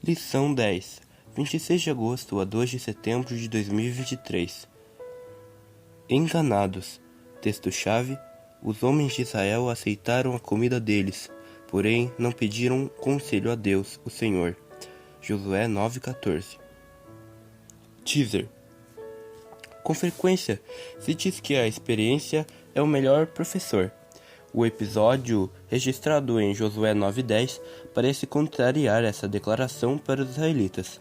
Lição 10, 26 de agosto a 2 de setembro de 2023. Enganados. Texto-chave: os homens de Israel aceitaram a comida deles, porém não pediram conselho a Deus, o Senhor. Josué 9,14. Teaser. Com frequência, se diz que a experiência é o melhor professor. O episódio registrado em Josué 9:10 parece contrariar essa declaração para os israelitas.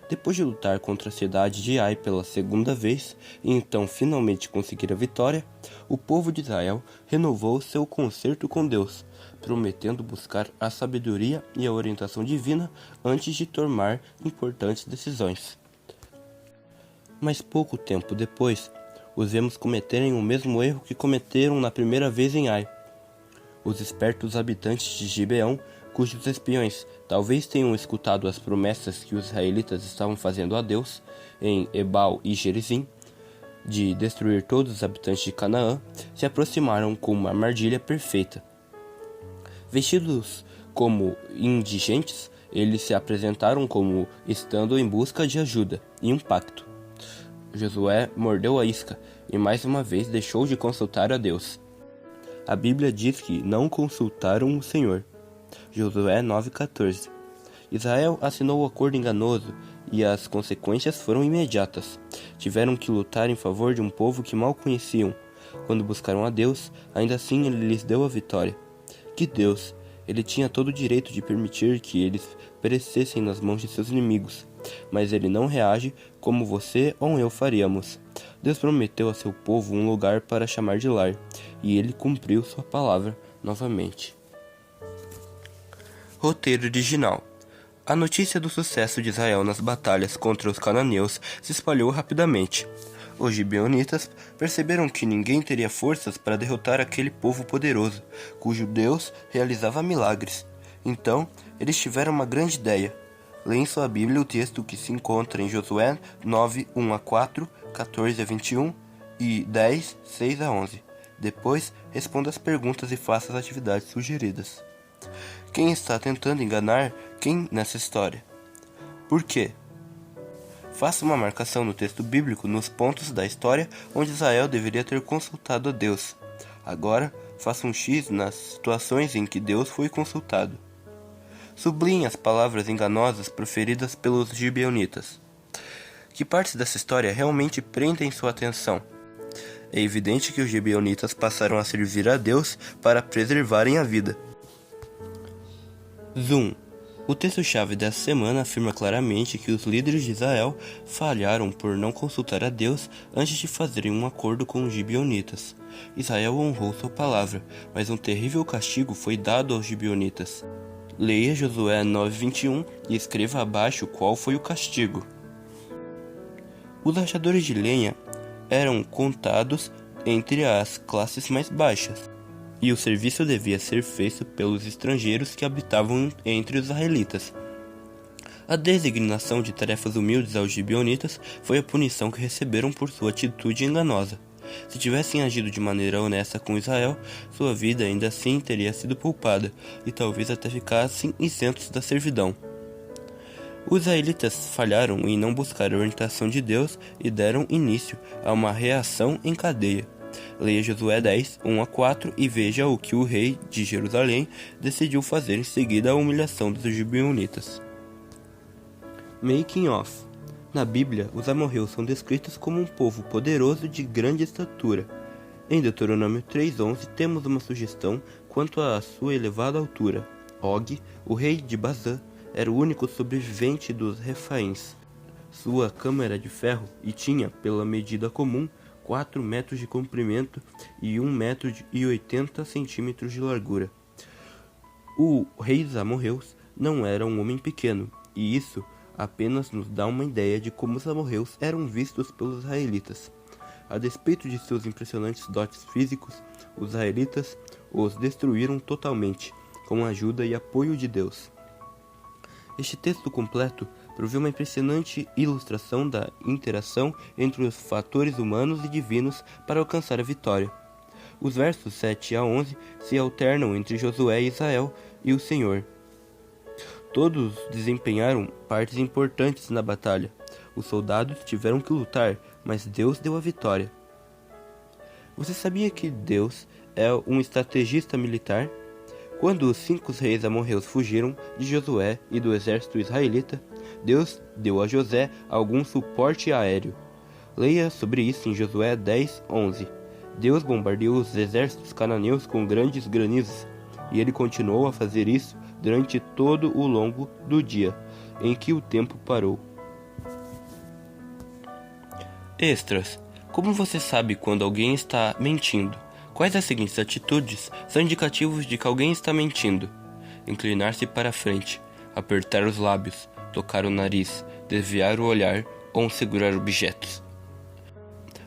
Depois de lutar contra a cidade de Ai pela segunda vez e então finalmente conseguir a vitória, o povo de Israel renovou seu concerto com Deus, prometendo buscar a sabedoria e a orientação divina antes de tomar importantes decisões. Mas pouco tempo depois, os vemos cometerem o mesmo erro que cometeram na primeira vez em Ai. Os espertos habitantes de Gibeão, cujos espiões talvez tenham escutado as promessas que os israelitas estavam fazendo a Deus, em Ebal e Gerizim, de destruir todos os habitantes de Canaã, se aproximaram com uma armadilha perfeita. Vestidos como indigentes, eles se apresentaram como estando em busca de ajuda e um pacto. Josué mordeu a isca e mais uma vez deixou de consultar a Deus. A Bíblia diz que não consultaram o Senhor. Josué 9,14. Israel assinou o acordo enganoso e as consequências foram imediatas. Tiveram que lutar em favor de um povo que mal conheciam. Quando buscaram a Deus, ainda assim ele lhes deu a vitória. Que Deus! Ele tinha todo o direito de permitir que eles perecessem nas mãos de seus inimigos, mas ele não reage como você ou eu faríamos. Deus prometeu a seu povo um lugar para chamar de lar, e ele cumpriu sua palavra novamente. Roteiro original. A notícia do sucesso de Israel nas batalhas contra os cananeus se espalhou rapidamente. Os gibeonitas perceberam que ninguém teria forças para derrotar aquele povo poderoso, cujo Deus realizava milagres. Então, eles tiveram uma grande ideia. Leia em sua Bíblia o texto que se encontra em Josué 9, 1-4, 14-21 e 10, 6-11. Depois, responda as perguntas e faça as atividades sugeridas. Quem está tentando enganar quem nessa história? Por quê? Faça uma marcação no texto bíblico nos pontos da história onde Israel deveria ter consultado a Deus. Agora, faça um X nas situações em que Deus foi consultado. Sublinhe as palavras enganosas proferidas pelos gibeonitas. Que partes dessa história realmente prendem sua atenção? É evidente que os gibeonitas passaram a servir a Deus para preservarem a vida. Zoom. O texto-chave dessa semana afirma claramente que os líderes de Israel falharam por não consultar a Deus antes de fazerem um acordo com os gibeonitas. Israel honrou sua palavra, mas um terrível castigo foi dado aos gibeonitas. Leia Josué 9:21 e escreva abaixo qual foi o castigo. Os rachadores de lenha eram contados entre as classes mais baixas, e o serviço devia ser feito pelos estrangeiros que habitavam entre os israelitas. A designação de tarefas humildes aos gibeonitas foi a punição que receberam por sua atitude enganosa. Se tivessem agido de maneira honesta com Israel, sua vida ainda assim teria sido poupada, e talvez até ficassem isentos da servidão. Os israelitas falharam em não buscar a orientação de Deus e deram início a uma reação em cadeia. Leia Josué 10, 1-4 e veja o que o rei de Jerusalém decidiu fazer em seguida à humilhação dos gibeonitas. Making of. Na Bíblia, os amorreus são descritos como um povo poderoso de grande estatura. Em Deuteronômio 3:11 temos uma sugestão quanto à sua elevada altura. Og, o rei de Bazã, era o único sobrevivente dos Refaíns. Sua cama era de ferro e tinha, pela medida comum, 4 metros de comprimento e 1,80 m de largura. O rei dos amorreus não era um homem pequeno, e isso apenas nos dá uma ideia de como os amorreus eram vistos pelos israelitas. A despeito de seus impressionantes dotes físicos, os israelitas os destruíram totalmente, com a ajuda e apoio de Deus. Este texto completo provê uma impressionante ilustração da interação entre os fatores humanos e divinos para alcançar a vitória. Os versos 7 a 11 se alternam entre Josué e Israel e o Senhor. Todos desempenharam partes importantes na batalha. Os soldados tiveram que lutar, mas Deus deu a vitória. Você sabia que Deus é um estrategista militar? Quando os 5 reis amorreus fugiram de Josué e do exército israelita, Deus deu a José algum suporte aéreo. Leia sobre isso em Josué 10:11. Deus bombardeou os exércitos cananeus com grandes granizos, e ele continuou a fazer isso durante todo o longo do dia, em que o tempo parou. Extras. Como você sabe quando alguém está mentindo? Quais das seguintes atitudes são indicativos de que alguém está mentindo? Inclinar-se para frente, apertar os lábios, tocar o nariz, desviar o olhar ou segurar objetos.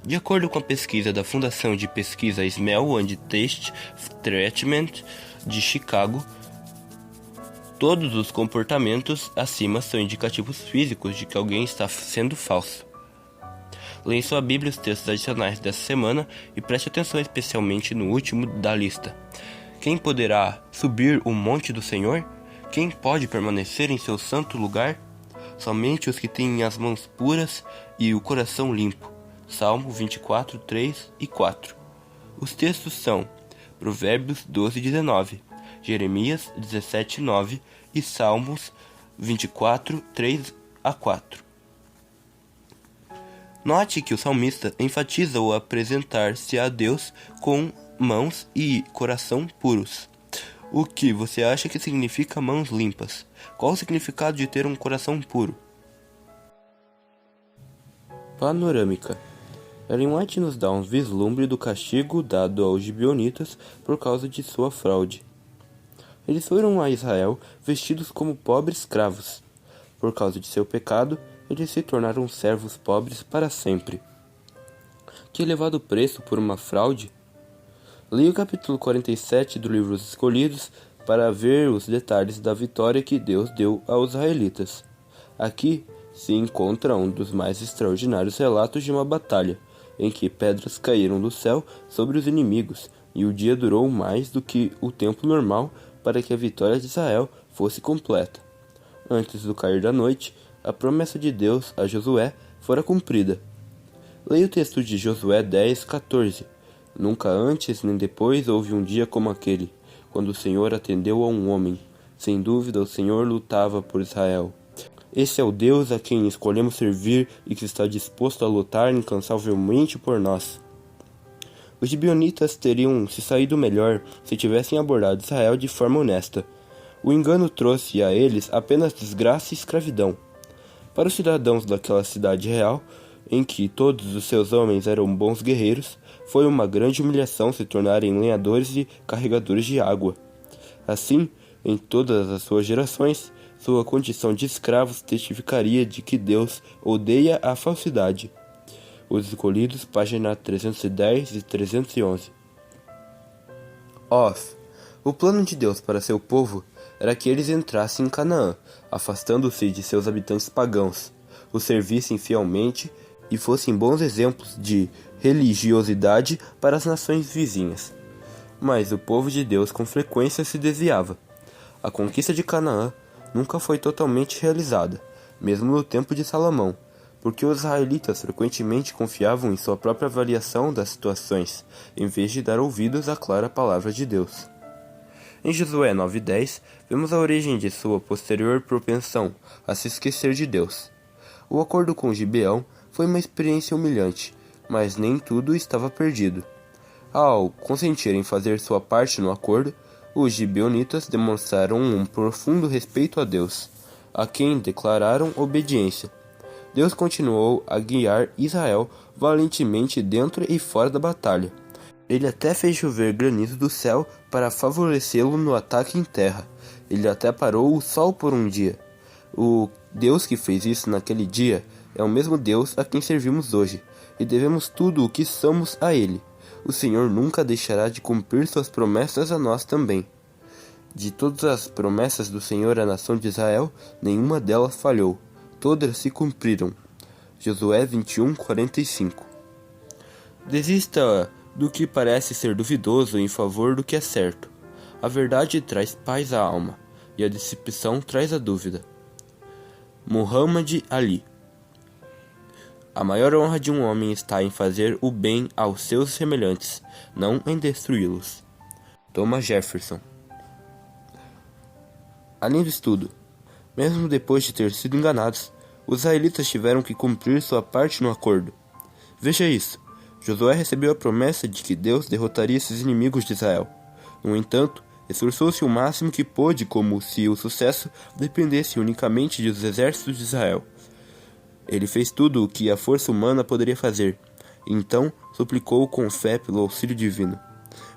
De acordo com a pesquisa da Fundação de Pesquisa Smell and Taste Treatment de Chicago, todos os comportamentos acima são indicativos físicos de que alguém está sendo falso. Leia em sua Bíblia os textos adicionais dessa semana e preste atenção especialmente no último da lista. Quem poderá subir o monte do Senhor? Quem pode permanecer em seu santo lugar? Somente os que têm as mãos puras e o coração limpo. Salmo 24, 3 e 4. Os textos são Provérbios 12:19, Jeremias 17:9 e Salmos 24, 3 a 4. Note que o salmista enfatiza o apresentar-se a Deus com mãos e coração puros. O que você acha que significa mãos limpas? Qual o significado de ter um coração puro? Panorâmica. Ellen White nos dá um vislumbre do castigo dado aos gibeonitas por causa de sua fraude. Eles foram a Israel vestidos como pobres escravos. Por causa de seu pecado, eles se tornaram servos pobres para sempre. Que elevado preço por uma fraude! Leia o capítulo 47 do livro Os Escolhidos para ver os detalhes da vitória que Deus deu aos israelitas. Aqui se encontra um dos mais extraordinários relatos de uma batalha, em que pedras caíram do céu sobre os inimigos, e o dia durou mais do que o tempo normal para que a vitória de Israel fosse completa. Antes do cair da noite, a promessa de Deus a Josué fora cumprida. Leia o texto de Josué 10:14. Nunca antes nem depois houve um dia como aquele, quando o Senhor atendeu a um homem. Sem dúvida, o Senhor lutava por Israel. Esse é o Deus a quem escolhemos servir e que está disposto a lutar incansavelmente por nós. Os gibeonitas teriam se saído melhor se tivessem abordado Israel de forma honesta. O engano trouxe a eles apenas desgraça e escravidão. Para os cidadãos daquela cidade real, em que todos os seus homens eram bons guerreiros, foi uma grande humilhação se tornarem lenhadores e carregadores de água. Assim, em todas as suas gerações, sua condição de escravos testificaria de que Deus odeia a falsidade. Os Escolhidos, página 310 e 311. Oz. O plano de Deus para seu povo era que eles entrassem em Canaã, afastando-se de seus habitantes pagãos, o servissem fielmente e fossem bons exemplos de religiosidade para as nações vizinhas. Mas o povo de Deus com frequência se desviava. A conquista de Canaã nunca foi totalmente realizada, mesmo no tempo de Salomão, porque os israelitas frequentemente confiavam em sua própria avaliação das situações, em vez de dar ouvidos à clara palavra de Deus. Em Josué 9:10, vemos a origem de sua posterior propensão a se esquecer de Deus. O acordo com Gibeão foi uma experiência humilhante, mas nem tudo estava perdido. Ao consentir em fazer sua parte no acordo, os gibeonitas demonstraram um profundo respeito a Deus, a quem declararam obediência. Deus continuou a guiar Israel valentemente dentro e fora da batalha. Ele até fez chover granizo do céu para favorecê-lo no ataque em terra. Ele até parou o sol por um dia. O Deus que fez isso naquele dia é o mesmo Deus a quem servimos hoje, e devemos tudo o que somos a Ele. O Senhor nunca deixará de cumprir suas promessas a nós também. De todas as promessas do Senhor à nação de Israel, nenhuma delas falhou. todas se cumpriram. Josué 21:45. Desista do que parece ser duvidoso em favor do que é certo. A verdade traz paz à alma, e a decepção traz a dúvida. Muhammad Ali. A maior honra de um homem está em fazer o bem aos seus semelhantes, não em destruí-los. Thomas Jefferson. Além disso tudo, mesmo depois de ter sido enganados, os israelitas tiveram que cumprir sua parte no acordo. Veja isso. Josué recebeu a promessa de que Deus derrotaria esses inimigos de Israel. No entanto, esforçou-se o máximo que pôde, como se o sucesso dependesse unicamente dos exércitos de Israel. Ele fez tudo o que a força humana poderia fazer, e então suplicou com fé pelo auxílio divino.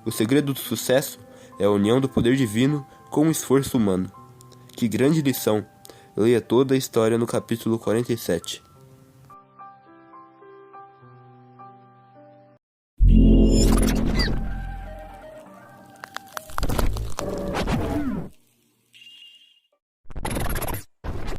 O segredo do sucesso é a união do poder divino com o esforço humano. Que grande lição! Leia toda a história no capítulo 47.